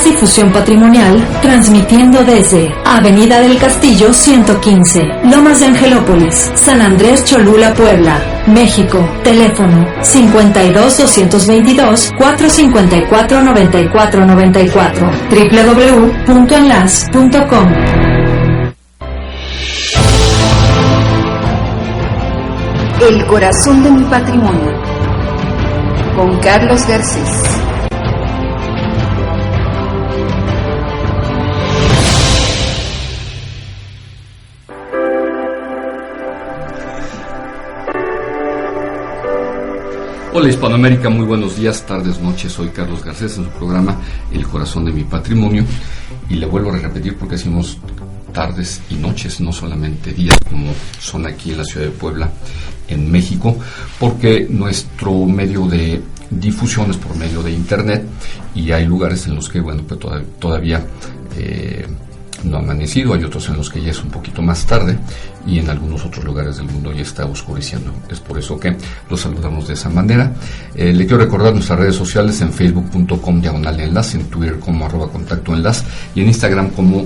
Las Difusión Patrimonial, transmitiendo desde Avenida del Castillo 115, Lomas de Angelópolis, San Andrés Cholula, Puebla, México. Teléfono 52 222 454 9494, www.enlace.com. El corazón de mi patrimonio, con Carlos Garcés. Hola Hispanoamérica, muy buenos días, tardes, noches. Soy Carlos Garcés en su programa El corazón de mi patrimonio, y le vuelvo a repetir porque hacemos tardes y noches, no solamente días como son aquí en la ciudad de Puebla, en México, porque nuestro medio de difusión es por medio de internet, y hay lugares en los que, bueno, pues todavía no ha amanecido, hay otros en los que ya es un poquito más tarde, y en algunos otros lugares del mundo ya está oscureciendo. Es por eso que los saludamos de esa manera. Le quiero recordar nuestras redes sociales: en facebook.com/enlace, en Twitter como @contactoenlace, y en Instagram como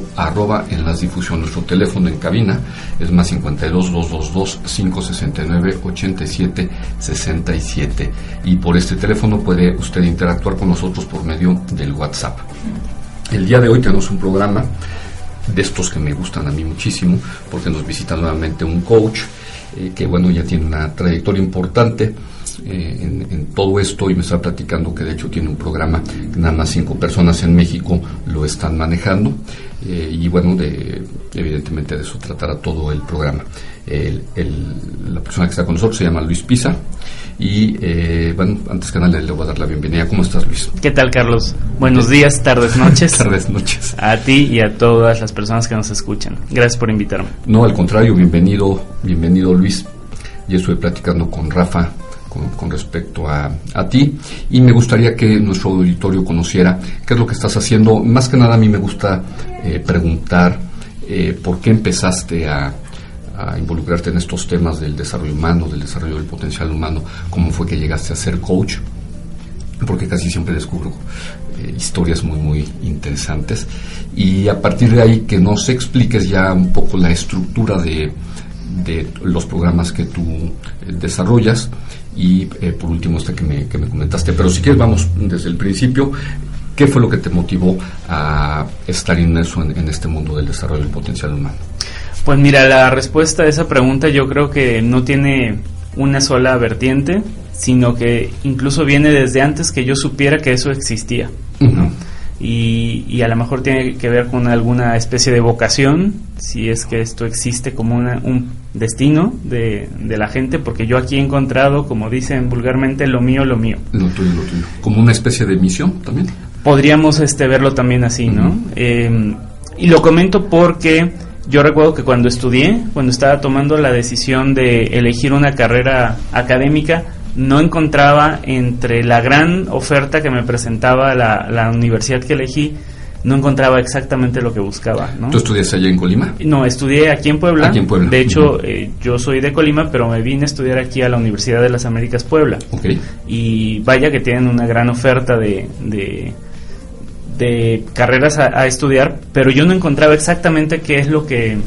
@enlazdifusión. Nuestro teléfono en cabina es más 52 222 569 87 67, y por este teléfono puede usted interactuar con nosotros por medio del WhatsApp. El día de hoy tenemos un programa de estos que me gustan a mí muchísimo, porque nos visita nuevamente un coach que, bueno, ya tiene una trayectoria importante en todo esto, y me está platicando que de hecho tiene un programa que nada más 5 personas en México lo están manejando, y bueno, evidentemente de eso tratará todo el programa. La persona que está con nosotros se llama Luis Pisa, y bueno, antes que nada le voy a dar la bienvenida. ¿Cómo estás, Luis? ¿Qué tal, Carlos? Buenos días, tardes, noches. Tardes, noches. A ti y a todas las personas que nos escuchan. Gracias por invitarme. No, al contrario, bienvenido Luis. Yo estuve platicando con Rafa con respecto a ti, y me gustaría que nuestro auditorio conociera qué es lo que estás haciendo. Más que nada, a mí me gusta preguntar por qué empezaste a involucrarte en estos temas del desarrollo humano, del desarrollo del potencial humano. ¿Cómo fue que llegaste a ser coach? Porque casi siempre descubro historias muy, muy interesantes, y a partir de ahí que nos expliques ya un poco la estructura de los programas que tú desarrollas, y por último que me comentaste. Pero si quieres, vamos desde el principio. ¿Qué fue lo que te motivó a estar inmerso en este mundo del desarrollo del potencial humano? Pues mira, la respuesta a esa pregunta yo creo que no tiene una sola vertiente, sino que incluso viene desde antes que yo supiera que eso existía, ¿no? Uh-huh. Y a lo mejor tiene que ver con alguna especie de vocación, si es que esto existe como un destino de la gente, porque yo aquí he encontrado, como dicen vulgarmente, lo mío. Lo tuyo. ¿Como una especie de misión también? Podríamos verlo también así, ¿no? Uh-huh. Y lo comento porque yo recuerdo que cuando estaba tomando la decisión de elegir una carrera académica, no encontraba entre la gran oferta que me presentaba la universidad que elegí, no encontraba exactamente lo que buscaba, ¿no? ¿Tú estudiaste allá en Colima? No, estudié aquí en Puebla. De hecho, yo soy de Colima, pero me vine a estudiar aquí a la Universidad de las Américas Puebla. Okay. Y vaya que tienen una gran oferta de carreras a estudiar, pero yo no encontraba exactamente qué es lo que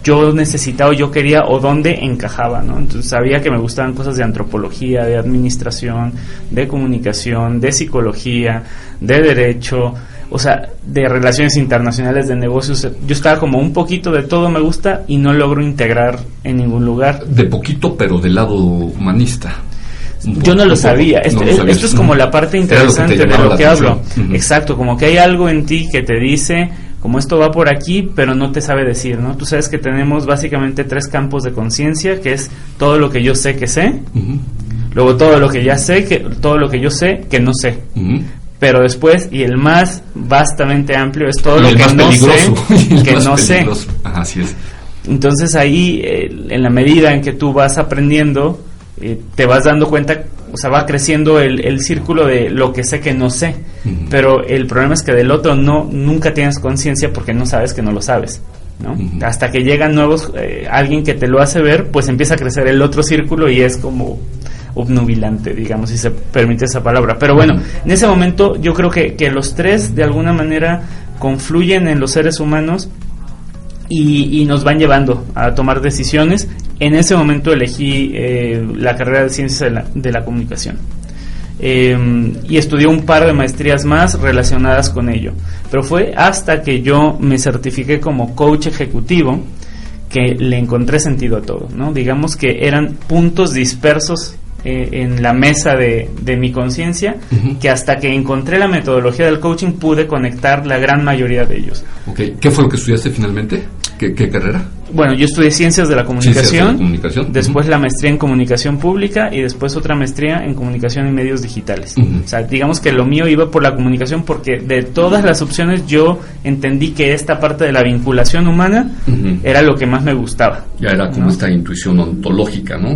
yo necesitaba, yo quería, o dónde encajaba, ¿no? Entonces sabía que me gustaban cosas de antropología, de administración, de comunicación, de psicología, de derecho, o sea, de relaciones internacionales, de negocios. Yo estaba como un poquito de todo me gusta, y no logro integrar en ningún lugar. De poquito, pero del lado humanista. Yo no lo sabía. Esto es como la parte interesante de lo que hablo. Uh-huh. Exacto, como que hay algo en ti que te dice, como esto va por aquí, pero no te sabe decir, ¿no? Tú sabes que tenemos básicamente 3 campos de conciencia, que es todo lo que yo sé que sé, uh-huh. Luego todo lo que ya sé, todo lo que yo sé que no sé. Uh-huh. Pero después, y el más vastamente amplio, es todo lo que no sé que no sé. Ajá, así es. Entonces ahí, en la medida en que tú vas aprendiendo, te vas dando cuenta, o sea, va creciendo el círculo de lo que sé que no sé. Uh-huh. Pero el problema es que del otro nunca tienes conciencia, porque no sabes que no lo sabes, ¿no? Uh-huh. Hasta que llegan nuevos, alguien que te lo hace ver, pues empieza a crecer el otro círculo, y es como obnubilante, digamos, si se permite esa palabra. Pero bueno, en ese momento yo creo que los tres de alguna manera confluyen en los seres humanos y nos van llevando a tomar decisiones. En ese momento elegí la carrera de Ciencias de la Comunicación. Y estudié un par de maestrías más relacionadas con ello, pero fue hasta que yo me certifiqué como coach ejecutivo que le encontré sentido a todo, ¿no? Digamos que eran puntos dispersos en la mesa de mi conciencia, que hasta que encontré la metodología del coaching pude conectar la gran mayoría de ellos. Okay. ¿Qué fue lo que estudiaste finalmente? ¿Qué carrera? Bueno, yo estudié Ciencias de la Comunicación, después la maestría en Comunicación Pública y después otra maestría en Comunicación y Medios Digitales. O sea, digamos que lo mío iba por la comunicación porque de todas las opciones yo entendí que esta parte de la vinculación humana era lo que más me gustaba. Ya era como esta intuición ontológica, ¿no?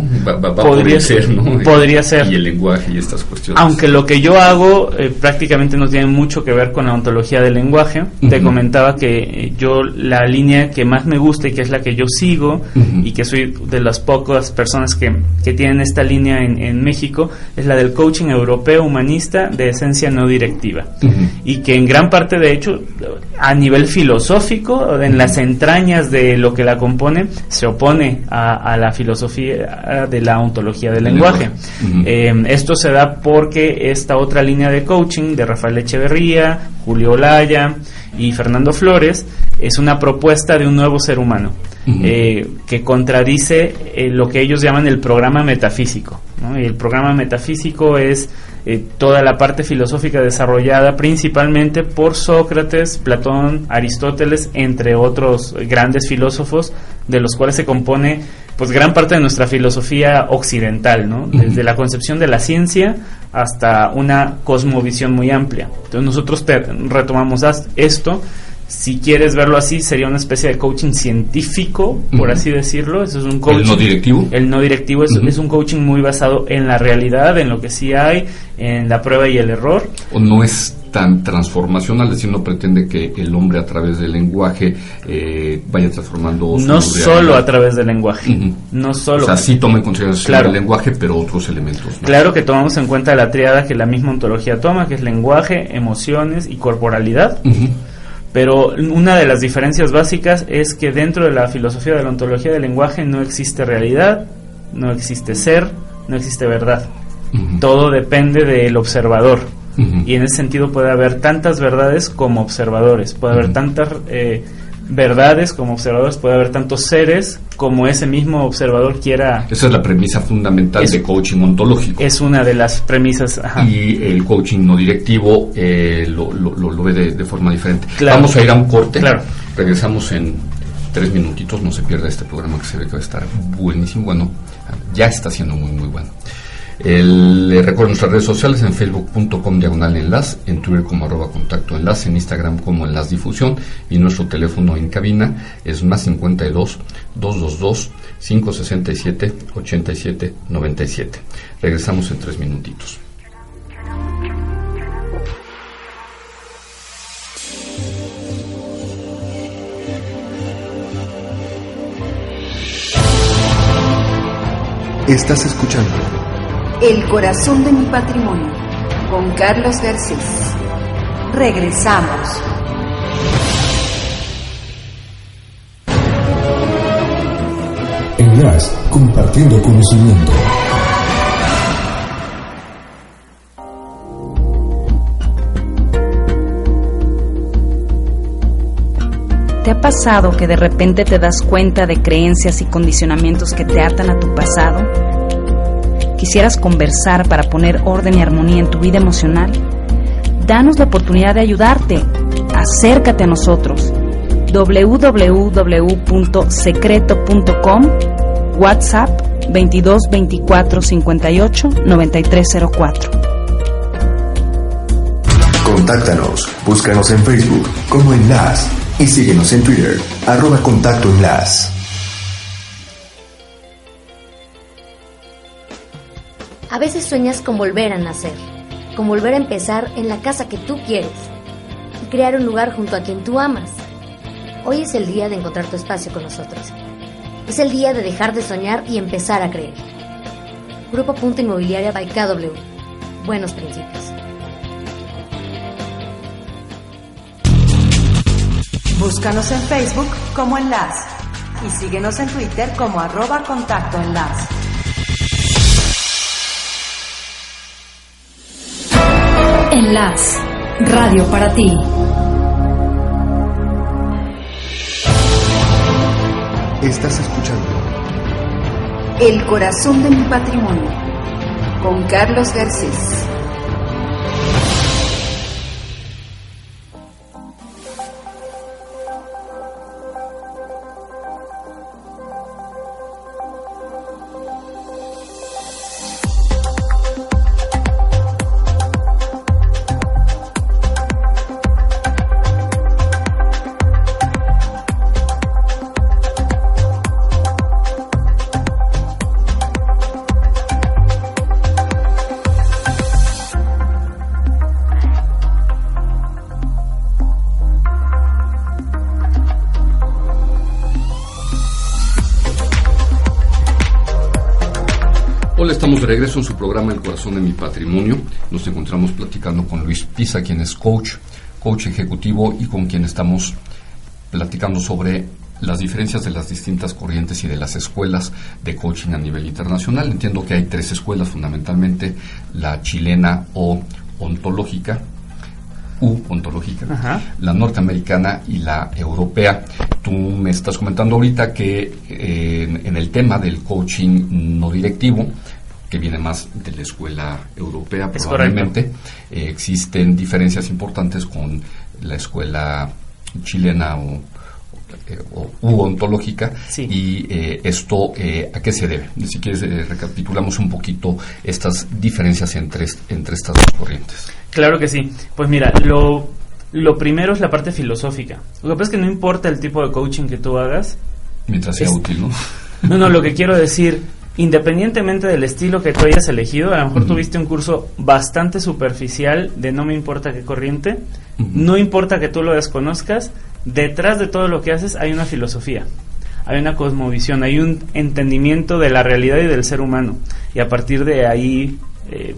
Podría ser, ¿no? Podría ser. Y el lenguaje y estas cuestiones. Aunque lo que yo hago prácticamente no tiene mucho que ver con la ontología del lenguaje. Te comentaba que yo la línea que más me gusta y que es la que yo sigo y que soy de las pocas personas que tienen esta línea en México, es la del coaching europeo humanista de esencia no directiva, y que en gran parte, de hecho, a nivel filosófico, en las entrañas de lo que la compone, se opone a la filosofía de la ontología del lenguaje. Esto se da porque esta otra línea de coaching de Rafael Echeverría, Julio Olaya y Fernando Flores es una propuesta de un nuevo ser humano, que contradice lo que ellos llaman el programa metafísico, ¿no? Y el programa metafísico es toda la parte filosófica desarrollada principalmente por Sócrates, Platón, Aristóteles, entre otros grandes filósofos, de los cuales se compone pues gran parte de nuestra filosofía occidental, ¿no? Desde la concepción de la ciencia hasta una cosmovisión muy amplia. Entonces nosotros retomamos esto. Si quieres verlo así, sería una especie de coaching científico, por así decirlo. Eso es un coaching. ¿El no directivo? El no directivo es un coaching muy basado en la realidad, en lo que sí hay, en la prueba y el error. ¿O no es tan transformacional? Es decir, no pretende que el hombre a través del lenguaje vaya transformando su no solo realidad. A través del lenguaje. No solo. O sea, sí toma en consideración el lenguaje, pero otros elementos, ¿no? Claro que tomamos en cuenta la tríada que la misma ontología toma, que es lenguaje, emociones y corporalidad. Pero una de las diferencias básicas es que dentro de la filosofía de la ontología del lenguaje no existe realidad, no existe ser, no existe verdad. Todo depende del observador. Y en ese sentido puede haber tantas verdades como observadores, puede haber tantas verdades como observadores, puede haber tantos seres como ese mismo observador quiera. Esa es la premisa fundamental de coaching ontológico. Es una de las premisas. Y el coaching no directivo lo ve de forma diferente. Claro. Vamos a ir a un corte. Claro. Regresamos en 3 minutitos. No se pierda este programa que se ve que va a estar buenísimo. Bueno, ya está siendo muy muy bueno. Le recuerdo nuestras redes sociales: en facebook.com/enlace, en Twitter como @contactoenlace, en Instagram como Enlace Difusión, y nuestro teléfono en cabina es +52 222 567 87 97. Regresamos en 3 minutitos. Estás escuchando El corazón de mi patrimonio, con Carlos Garcés. Regresamos. Enlace, compartiendo conocimiento. ¿Te ha pasado que de repente te das cuenta de creencias y condicionamientos que te atan a tu pasado? ¿Quisieras conversar para poner orden y armonía en tu vida emocional? Danos la oportunidad de ayudarte. Acércate a nosotros. www.secreto.com, WhatsApp 22 24 58 9304. Contáctanos, búscanos en Facebook como Enlace y síguenos en Twitter @contactoenlace. A veces sueñas con volver a nacer, con volver a empezar en la casa que tú quieres y crear un lugar junto a quien tú amas. Hoy es el día de encontrar tu espacio con nosotros. Es el día de dejar de soñar y empezar a creer. Grupo Punto Inmobiliaria by KW. Buenos principios. Búscanos en Facebook como Enlace y síguenos en Twitter como @contactoenlace. Enlace, radio para ti. Estás escuchando El corazón de mi patrimonio, con Carlos Garcés. Hola, estamos de regreso en su programa El corazón de mi patrimonio. Nos encontramos platicando con Luis Pisa, quien es coach ejecutivo, y con quien estamos platicando sobre las diferencias de las distintas corrientes y de las escuelas de coaching a nivel internacional. Entiendo que hay 3 escuelas fundamentalmente: la chilena o ontológica, la norteamericana y la europea. Tú me estás comentando ahorita que en el tema del coaching no directivo, que viene más de la escuela europea, probablemente existen diferencias importantes con la escuela chilena u ontológica. Sí. Y esto, ¿a qué se debe? Si quieres, recapitulamos un poquito estas diferencias entre estas dos corrientes. Claro que sí. Pues mira, lo primero es la parte filosófica. Lo que pasa es que no importa el tipo de coaching que tú hagas, mientras sea útil, ¿no? No, lo que quiero decir, independientemente del estilo que tú hayas elegido, a lo mejor tuviste un curso bastante superficial de no me importa qué corriente, no importa que tú lo desconozcas, detrás de todo lo que haces hay una filosofía, hay una cosmovisión, hay un entendimiento de la realidad y del ser humano, y a partir de ahí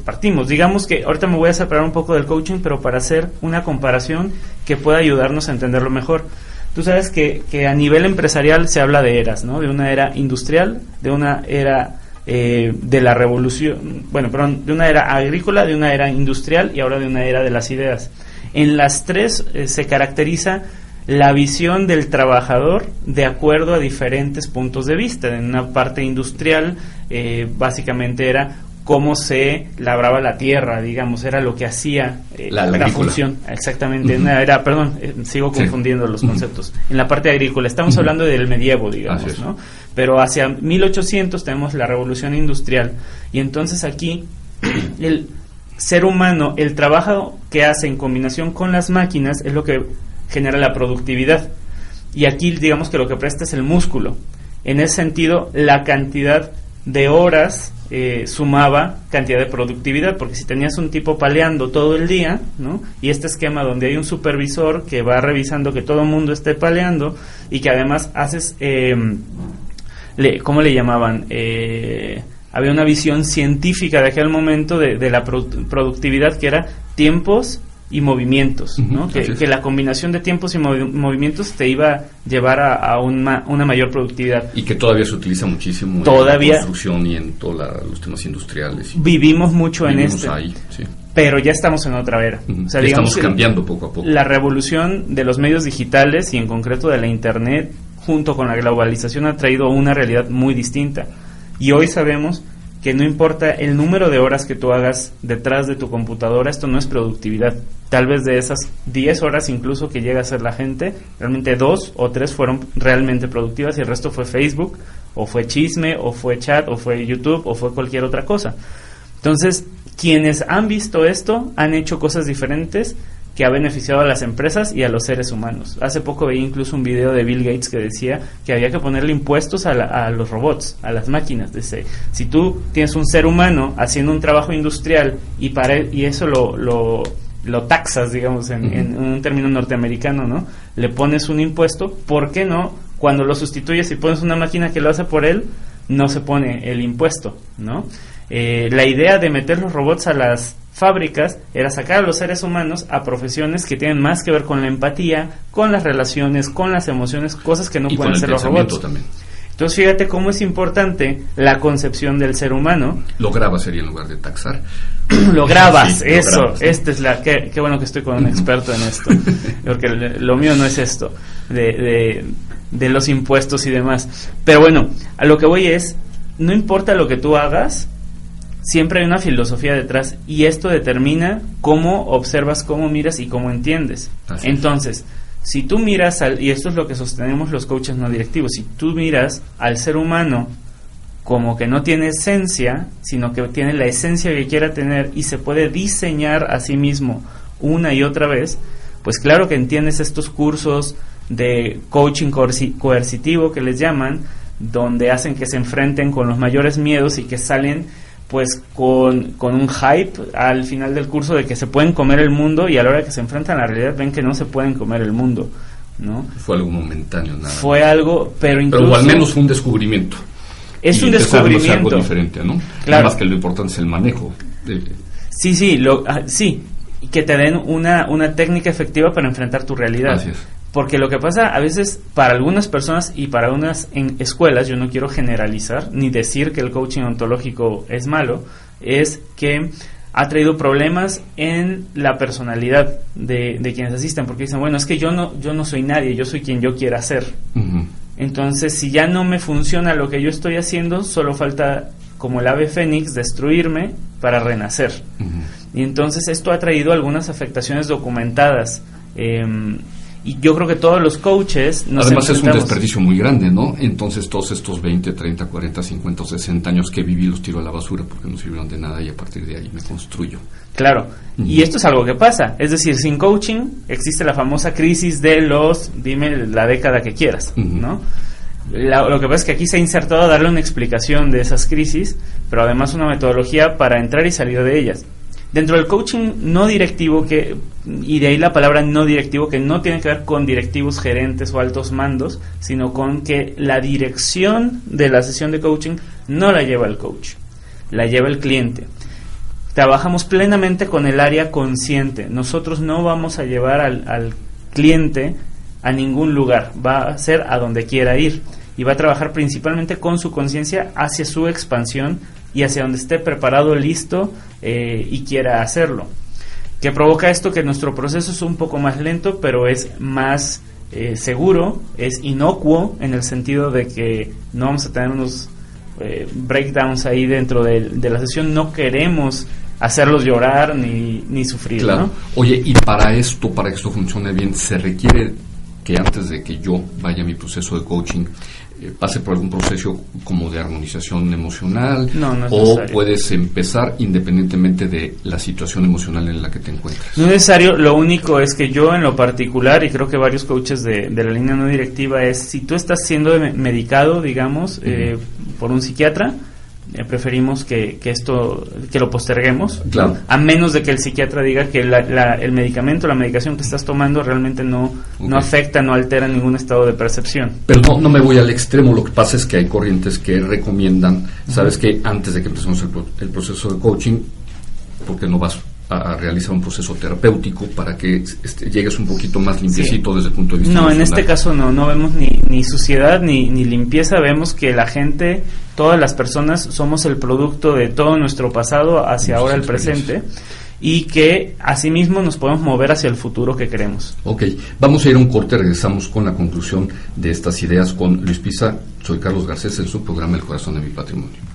partimos. Digamos que ahorita me voy a separar un poco del coaching, pero para hacer una comparación que pueda ayudarnos a entenderlo mejor. Tú sabes que a nivel empresarial se habla de eras, ¿no? De una era industrial, de una era de la revolución, de una era agrícola, de una era industrial y ahora de una era de las ideas. En las 3 se caracteriza la visión del trabajador de acuerdo a diferentes puntos de vista. En una parte industrial, básicamente era cómo se labraba la tierra, digamos, era lo que hacía la función. Exactamente, sigo confundiendo los conceptos. En la parte agrícola, estamos hablando del medievo, digamos, ¿no? Pero hacia 1800 tenemos la revolución industrial, y entonces aquí el ser humano, el trabajo que hace en combinación con las máquinas es lo que genera la productividad, y aquí digamos que lo que presta es el músculo. En ese sentido, la cantidad de horas sumaba cantidad de productividad, porque si tenías un tipo paleando todo el día, ¿no? Y este esquema donde hay un supervisor que va revisando que todo el mundo esté paleando, y que además haces, ¿cómo le llamaban? Había una visión científica de aquel momento de la productividad, que era tiempos y movimientos, ¿no? Que la combinación de tiempos y movimientos te iba a llevar a una mayor productividad. Y que todavía se utiliza muchísimo en la construcción y en todos los temas industriales. Vivimos mucho en ahí, sí. Pero ya estamos en otra era. O sea, digamos, estamos cambiando poco a poco. La revolución de los medios digitales y en concreto de la Internet, junto con la globalización, ha traído una realidad muy distinta. Y hoy sabemos que no importa el número de horas que tú hagas detrás de tu computadora, esto no es productividad. Tal vez de esas 10 horas incluso que llega a ser la gente, realmente 2 o 3 fueron realmente productivas y el resto fue Facebook, o fue chisme, o fue chat, o fue YouTube, o fue cualquier otra cosa. Entonces, quienes han visto esto han hecho cosas diferentes que ha beneficiado a las empresas y a los seres humanos. Hace poco veía incluso un video de Bill Gates que decía que había que ponerle impuestos a los robots, a las máquinas. Dice, si tú tienes un ser humano haciendo un trabajo industrial y eso lo taxas, digamos, en un término norteamericano, ¿no? Le pones un impuesto, ¿por qué no? Cuando lo sustituyes y pones una máquina que lo hace por él, no se pone el impuesto, ¿no? La idea de meter los robots a las fábricas era sacar a los seres humanos a profesiones que tienen más que ver con la empatía, con las relaciones, con las emociones, cosas que no pueden hacer los robots. También. Entonces fíjate cómo es importante la concepción del ser humano. Lo grabas sería en lugar de taxar. Lo grabas, sí, eso. Lo grabas, ¿no? Qué bueno que estoy con un experto en esto, porque lo mío no es esto de los impuestos y demás. Pero bueno, a lo que voy es, no importa lo que tú hagas, siempre hay una filosofía detrás, y esto determina cómo observas, cómo miras y cómo entiendes. Entonces, si tú miras y esto es lo que sostenemos los coaches no directivos, si tú miras al ser humano como que no tiene esencia, sino que tiene la esencia que quiera tener y se puede diseñar a sí mismo una y otra vez, pues claro que entiendes estos cursos de coaching coercitivo que les llaman, donde hacen que se enfrenten con los mayores miedos y que salen pues con un hype al final del curso de que se pueden comer el mundo, y a la hora que se enfrentan a la realidad ven que no se pueden comer el mundo, ¿no? Fue algo momentáneo, nada. Fue algo, pero incluso... Pero al menos fue un descubrimiento. Es un descubrimiento. Algo diferente, ¿no? Claro. Más que lo importante es el manejo. Sí, sí, que te den una técnica efectiva para enfrentar tu realidad. Así es. Porque lo que pasa a veces para algunas personas y para unas en escuelas, yo no quiero generalizar ni decir que el coaching ontológico es malo, es que ha traído problemas en la personalidad de quienes asisten, porque dicen, bueno, es que yo no soy nadie, yo soy quien yo quiera ser. Uh-huh. Entonces, si ya no me funciona lo que yo estoy haciendo, solo falta, como el ave fénix, destruirme para renacer. Uh-huh. Y entonces esto ha traído algunas afectaciones documentadas. Y yo creo que todos los coaches además es un desperdicio muy grande, ¿no? Entonces todos estos 20, 30, 40, 50, 60 años que viví los tiro a la basura porque no sirvieron de nada, y a partir de ahí me construyo. Claro, y esto es algo que pasa, es decir, sin coaching existe la famosa crisis de dime la década que quieras, ¿no? Lo que pasa es que aquí se ha insertado a darle una explicación de esas crisis, pero además una metodología para entrar y salir de ellas. Dentro del coaching no directivo, y de ahí la palabra no directivo, que no tiene que ver con directivos, gerentes o altos mandos, sino con que la dirección de la sesión de coaching no la lleva el coach, la lleva el cliente. Trabajamos plenamente con el área consciente. Nosotros no vamos a llevar al cliente a ningún lugar, va a ser a donde quiera ir, y va a trabajar principalmente con su conciencia hacia su expansión y hacia donde esté preparado, listo y quiera hacerlo. Que provoca esto que nuestro proceso es un poco más lento, pero es más seguro, es inocuo en el sentido de que no vamos a tener unos breakdowns ahí dentro de la sesión. No queremos hacerlos llorar ni sufrir, claro, ¿no? Oye, y para que esto funcione bien, se requiere que antes de que yo vaya a mi proceso de coaching pase por algún proceso como de armonización emocional, no es o necesario. Puedes empezar independientemente de la situación emocional en la que te encuentres. No es necesario, lo único es que yo en lo particular, y creo que varios coaches de la línea no directiva, es si tú estás siendo medicado, digamos, por un psiquiatra, preferimos que lo posterguemos, claro, a menos de que el psiquiatra diga que el medicamento, la medicación que estás tomando realmente no afecta, no altera ningún estado de percepción. Pero no me voy al extremo. Lo que pasa es que hay corrientes que recomiendan, sabes que antes de que empecemos el proceso de coaching, porque no vas a realizar un proceso terapéutico para que llegues un poquito más limpiecito, sí, desde el punto de vista emocional. En este caso no vemos ni suciedad ni limpieza, vemos que la gente, todas las personas somos el producto de todo nuestro pasado hacia ahora el presente, y que asimismo nos podemos mover hacia el futuro que queremos. Ok, vamos a ir a un corte, regresamos con la conclusión de estas ideas con Luis Pisa. Soy Carlos Garcés en su programa El Corazón de mi Patrimonio.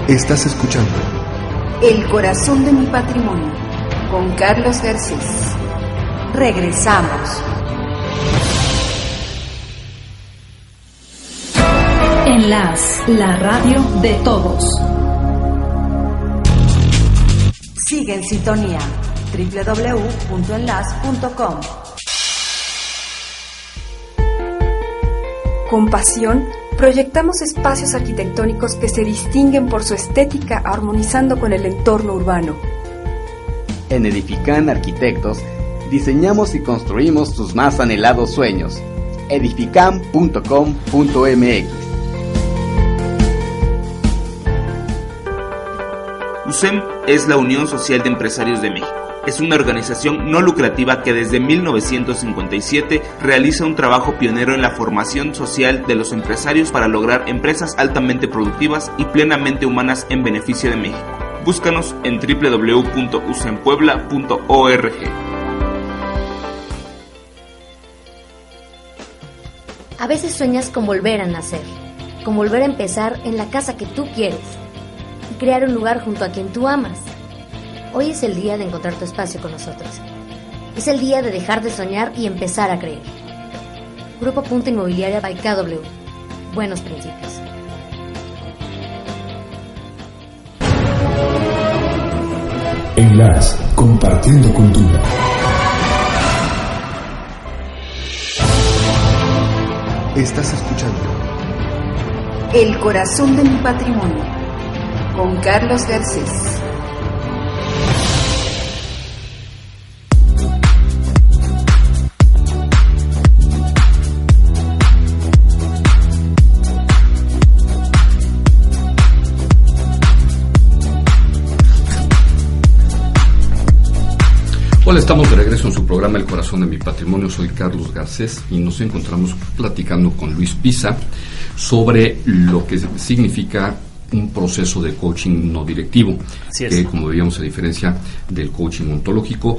Estás escuchando El Corazón de mi Patrimonio con Carlos Garcés. Regresamos. Enlace, la radio de todos. Sigue en sintonía www.enlace.com. Con pasión, proyectamos espacios arquitectónicos que se distinguen por su estética armonizando con el entorno urbano. En Edifican Arquitectos Diseñamos y construimos tus más anhelados sueños. edificam.com.mx. USEM es la Unión Social de Empresarios de México. Es una organización no lucrativa que desde 1957 realiza un trabajo pionero en la formación social de los empresarios para lograr empresas altamente productivas y plenamente humanas en beneficio de México. Búscanos en www.usempuebla.org. A veces sueñas con volver a nacer, con volver a empezar en la casa que tú quieres y crear un lugar junto a quien tú amas. Hoy es el día de encontrar tu espacio con nosotros. Es el día de dejar de soñar y empezar a creer. Grupo Punto Inmobiliaria by KW. Buenos principios. En LAS, compartiendo cultura. Estás escuchando El corazón de mi patrimonio, con Carlos Garcés. Hola, estamos de regreso en su programa El Corazón de mi Patrimonio. Soy Carlos Garcés y nos encontramos platicando con Luis Pisa sobre lo que significa un proceso de coaching no directivo, que como veíamos a diferencia del coaching ontológico,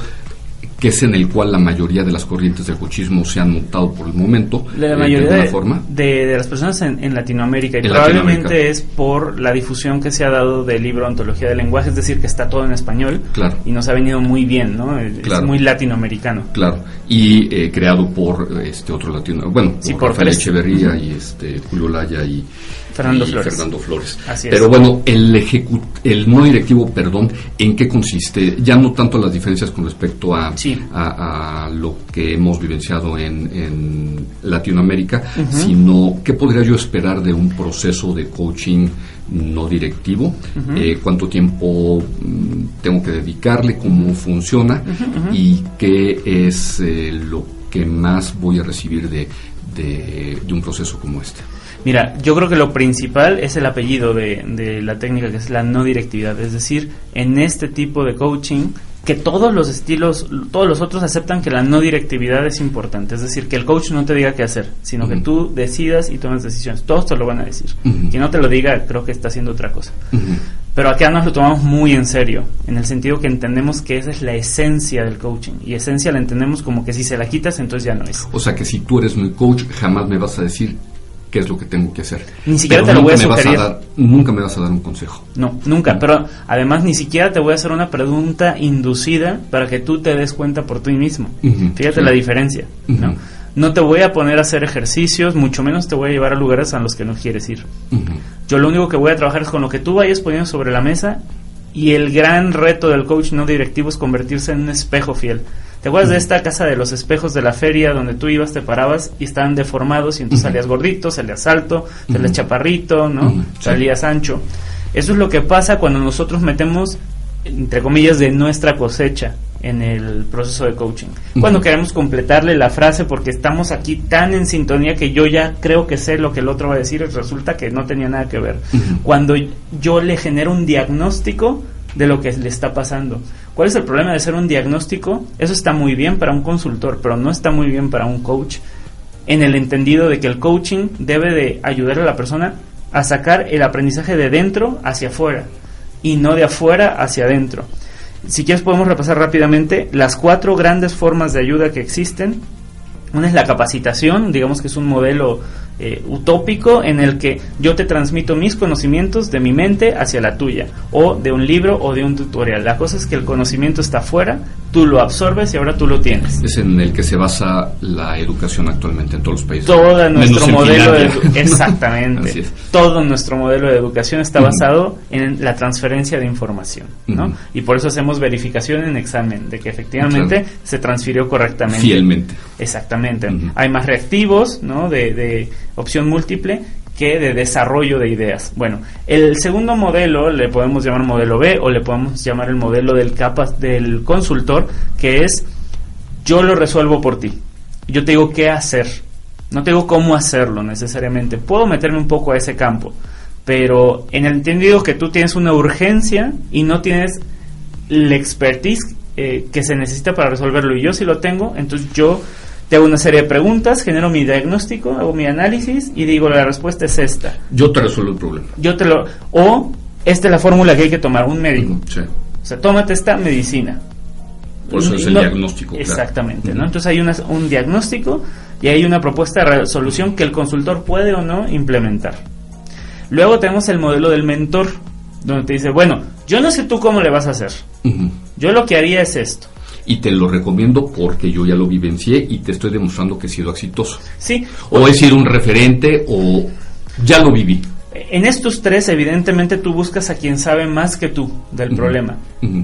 que es en el cual la mayoría de las corrientes del coachismo se han montado por el momento, la mayoría de las personas en Latinoamérica, y probablemente es por la difusión que se ha dado del libro Ontología del Lenguaje, es decir, que está todo en español, claro, y nos ha venido muy bien, ¿no? Es muy latinoamericano. Claro, y creado por otro latino, por Rafael Echeverría y Julio Laya y Fernando Flores. Así Pero es. bueno, el no directivo, ¿en qué consiste? Ya no tanto las diferencias con respecto a lo que hemos vivenciado en Latinoamérica, sino qué podría yo esperar de un proceso de coaching no directivo, cuánto tiempo tengo que dedicarle, cómo funciona y qué es lo que más voy a recibir de un proceso como este. Mira, yo creo que lo principal es el apellido de la técnica, que es la no directividad. Es decir, en este tipo de coaching, que todos los estilos, todos los otros aceptan que la no directividad es importante. Es decir, que el coach no te diga qué hacer, sino que tú decidas y tomes decisiones. Todos te lo van a decir. Quien no te lo diga, creo que está haciendo otra cosa. Pero acá nos lo tomamos muy en serio, en el sentido que entendemos que esa es la esencia del coaching. Y esencia la entendemos como que si se la quitas, entonces ya no es. O sea que si tú eres mi coach, jamás me vas a decir qué es lo que tengo que hacer. Ni siquiera te lo voy a sugerir. Nunca me vas a dar un consejo. No, nunca. Pero además ni siquiera te voy a hacer una pregunta inducida para que tú te des cuenta por ti mismo. Fíjate la diferencia, ¿no? No te voy a poner a hacer ejercicios, mucho menos te voy a llevar a lugares a los que no quieres ir. Yo lo único que voy a trabajar es con lo que tú vayas poniendo sobre la mesa, y el gran reto del coach no directivo es convertirse en un espejo fiel. ¿Te acuerdas de esta casa de los espejos de la feria donde tú ibas, te parabas y estaban deformados y entonces salías gordito, salías alto, salías chaparrito, ¿no? Salías ancho. Eso es lo que pasa cuando nosotros metemos, entre comillas, de nuestra cosecha en el proceso de coaching. Cuando queremos completarle la frase porque estamos aquí tan en sintonía que yo ya creo que sé lo que el otro va a decir y resulta que no tenía nada que ver. Cuando yo le genero un diagnóstico de lo que le está pasando. ¿Cuál es el problema de hacer un diagnóstico? Eso está muy bien para un consultor, pero no está muy bien para un coach, en el entendido de que el coaching debe de ayudar a la persona a sacar el aprendizaje de dentro hacia afuera y no de afuera hacia adentro. Si quieres podemos repasar rápidamente las 4 grandes formas de ayuda que existen. Una es la capacitación, digamos que es un modelo utópico en el que yo te transmito mis conocimientos de mi mente hacia la tuya, o de un libro o de un tutorial. La cosa es que el conocimiento está afuera, tú lo absorbes y ahora tú lo tienes. Es en el que se basa la educación actualmente en todos los países. Todo nuestro modelo exactamente. Todo nuestro modelo de educación está basado en la transferencia de información, ¿no? Y por eso hacemos verificación en examen de que efectivamente se transfirió correctamente. Fielmente. Exactamente. Hay más reactivos, ¿no? De opción múltiple que de desarrollo de ideas. Bueno, el segundo modelo le podemos llamar modelo B o le podemos llamar el modelo del consultor, que es yo lo resuelvo por ti. Yo te digo qué hacer. No te digo cómo hacerlo necesariamente. Puedo meterme un poco a ese campo, pero en el entendido que tú tienes una urgencia y no tienes la expertise que se necesita para resolverlo, y yo sí lo tengo, entonces yo te hago una serie de preguntas, genero mi diagnóstico, hago mi análisis y digo, la respuesta es esta. Yo te resuelvo el problema. O esta es la fórmula que hay que tomar, un médico. Sí. O sea, tómate esta medicina. Por eso es el diagnóstico. Exactamente, ¿no? Entonces hay un diagnóstico y hay una propuesta de resolución que el consultor puede o no implementar. Luego tenemos el modelo del mentor, donde te dice, bueno, yo no sé tú cómo le vas a hacer. Yo lo que haría es esto. Y te lo recomiendo porque yo ya lo vivencié y te estoy demostrando que he sido exitoso. Sí. O he sido un referente o ya lo viví. En estos tres, evidentemente, tú buscas a quien sabe más que tú del problema.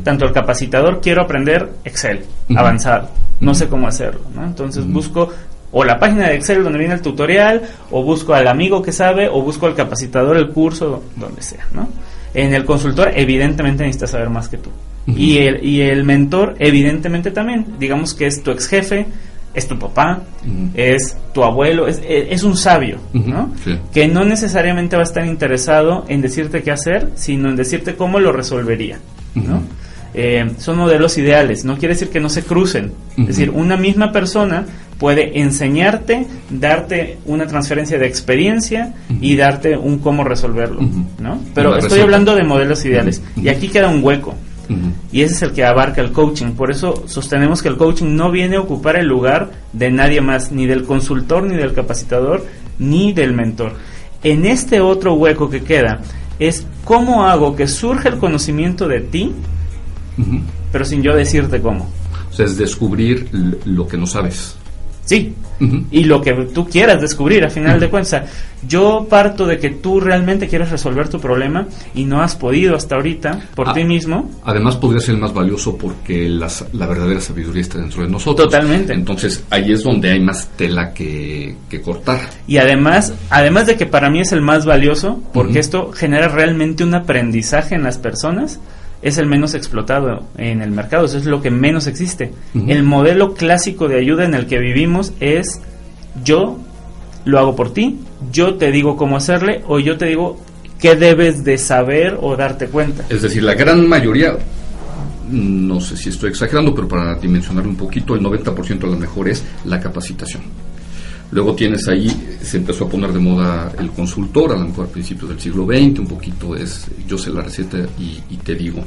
Tanto el capacitador, quiero aprender Excel avanzado, no sé cómo hacerlo, ¿no? Entonces busco o la página de Excel donde viene el tutorial, o busco al amigo que sabe, o busco al capacitador, el curso, donde sea, ¿no? En el consultor, evidentemente, necesitas saber más que tú. Y el mentor, evidentemente, también. Digamos que es tu ex jefe, es tu papá, es tu abuelo, es un sabio, ¿no? Sí. Que no necesariamente va a estar interesado en decirte qué hacer, sino en decirte cómo lo resolvería, ¿no? Son modelos ideales, no quiere decir que no se crucen. Es decir, una misma persona puede enseñarte, darte una transferencia de experiencia y darte un cómo resolverlo, ¿no? Pero estoy hablando de modelos ideales y aquí queda un hueco. Y ese es el que abarca el coaching. Por eso sostenemos que el coaching no viene a ocupar el lugar de nadie más, ni del consultor, ni del capacitador, ni del mentor. En este otro hueco que queda es cómo hago que surja el conocimiento de ti, pero sin yo decirte cómo. O sea, es descubrir lo que no sabes. Sí, y lo que tú quieras descubrir, a final de cuentas. Yo parto de que tú realmente quieres resolver tu problema y no has podido hasta ahorita por ti mismo. Además podría ser el más valioso porque la verdadera sabiduría está dentro de nosotros. Totalmente. Entonces ahí es donde hay más tela que cortar. Y además de que para mí es el más valioso, porque esto genera realmente un aprendizaje en las personas, es el menos explotado en el mercado, eso es lo que menos existe. El modelo clásico de ayuda en el que vivimos es yo lo hago por ti, yo te digo cómo hacerle, o yo te digo qué debes de saber o darte cuenta. Es decir, la gran mayoría, no sé si estoy exagerando, pero para dimensionar un poquito, el 90% a lo mejor es la capacitación. Luego tienes ahí, se empezó a poner de moda el consultor, a lo mejor a principios del siglo XX, un poquito es, yo sé la receta y te digo.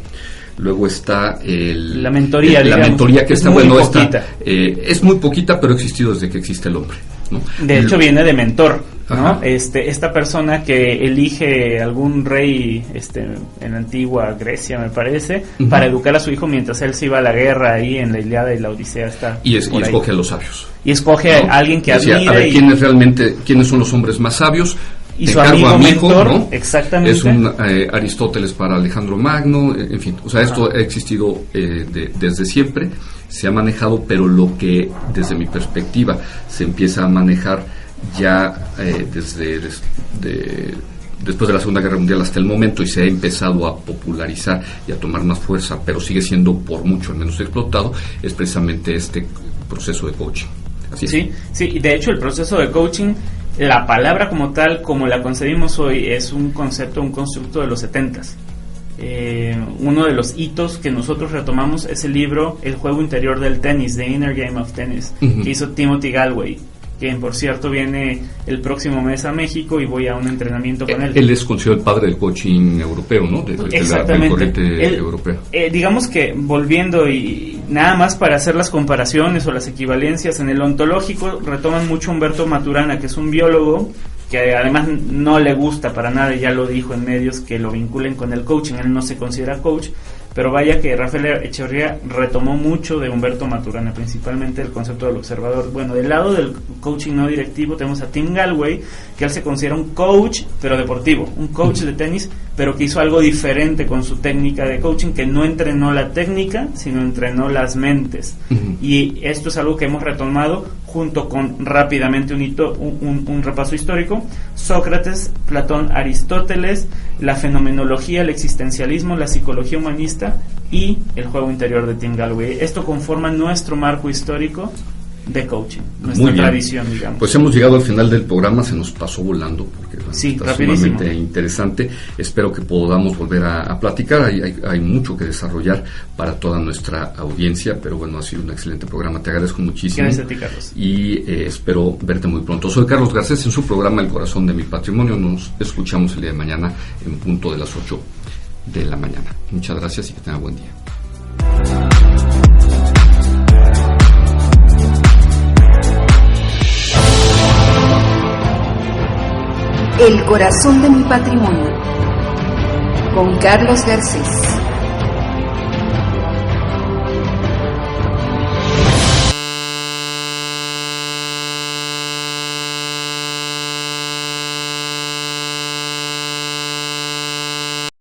Luego está la mentoría, la mentoría que es está, muy bueno, poquita. Es muy poquita, pero ha existido desde que existe el hombre, ¿no? De hecho viene de mentor, ¿no? Esta persona que elige algún rey en la antigua Grecia, me parece, para educar a su hijo mientras él se iba a la guerra ahí en la Ilíada y la Odisea está. Y escoge a los sabios. Y escoge a alguien que admire. A ver, quiénes son los hombres más sabios. Y su amigo mentor, ¿no? Exactamente. Es un Aristóteles para Alejandro Magno, en fin, o sea, esto ha existido desde siempre, se ha manejado, pero lo que desde mi perspectiva se empieza a manejar ya después de la Segunda Guerra Mundial hasta el momento, y se ha empezado a popularizar y a tomar más fuerza, pero sigue siendo por mucho el menos explotado, es precisamente este proceso de coaching. Así sí, y de hecho el proceso de coaching, la palabra como tal, como la concebimos hoy, es un constructo de los 70s. Uno de los hitos que nosotros retomamos es el libro El juego interior del tenis, The Inner Game of Tennis, que hizo Timothy Galway, quien por cierto viene el próximo mes a México y voy a un entrenamiento con él. Él es considerado el padre del coaching europeo, ¿no? Exactamente. De la corriente europea. Digamos que, volviendo y nada más para hacer las comparaciones o las equivalencias, en el ontológico retoman mucho a Humberto Maturana, que es un biólogo que además no le gusta para nada, y ya lo dijo en medios, que lo vinculen con el coaching. Él no se considera coach, pero vaya que Rafael Echeverría retomó mucho de Humberto Maturana, principalmente el concepto del observador. Bueno, del lado del coaching no directivo tenemos a Tim Galway, que él se considera un coach, pero deportivo, un coach de tenis, pero que hizo algo diferente con su técnica de coaching, que no entrenó la técnica, sino entrenó las mentes. Y esto es algo que hemos retomado junto con, rápidamente, un repaso histórico: Sócrates, Platón, Aristóteles, la fenomenología, el existencialismo, la psicología humanista y el juego interior de Tim Gallwey. Esto conforma nuestro marco histórico de coaching, nuestra tradición, digamos. Pues hemos llegado al final del programa, se nos pasó volando porque está sumamente interesante. Espero que podamos volver a platicar. Hay mucho que desarrollar para toda nuestra audiencia, pero bueno, ha sido un excelente programa. Te agradezco muchísimo. Gracias a ti, Carlos. Y espero verte muy pronto. Soy Carlos Garcés en su programa El Corazón de mi Patrimonio. Nos escuchamos el día de mañana en punto de las 8 de la mañana. Muchas gracias y que tenga buen día. El corazón de mi patrimonio, con Carlos Garcés.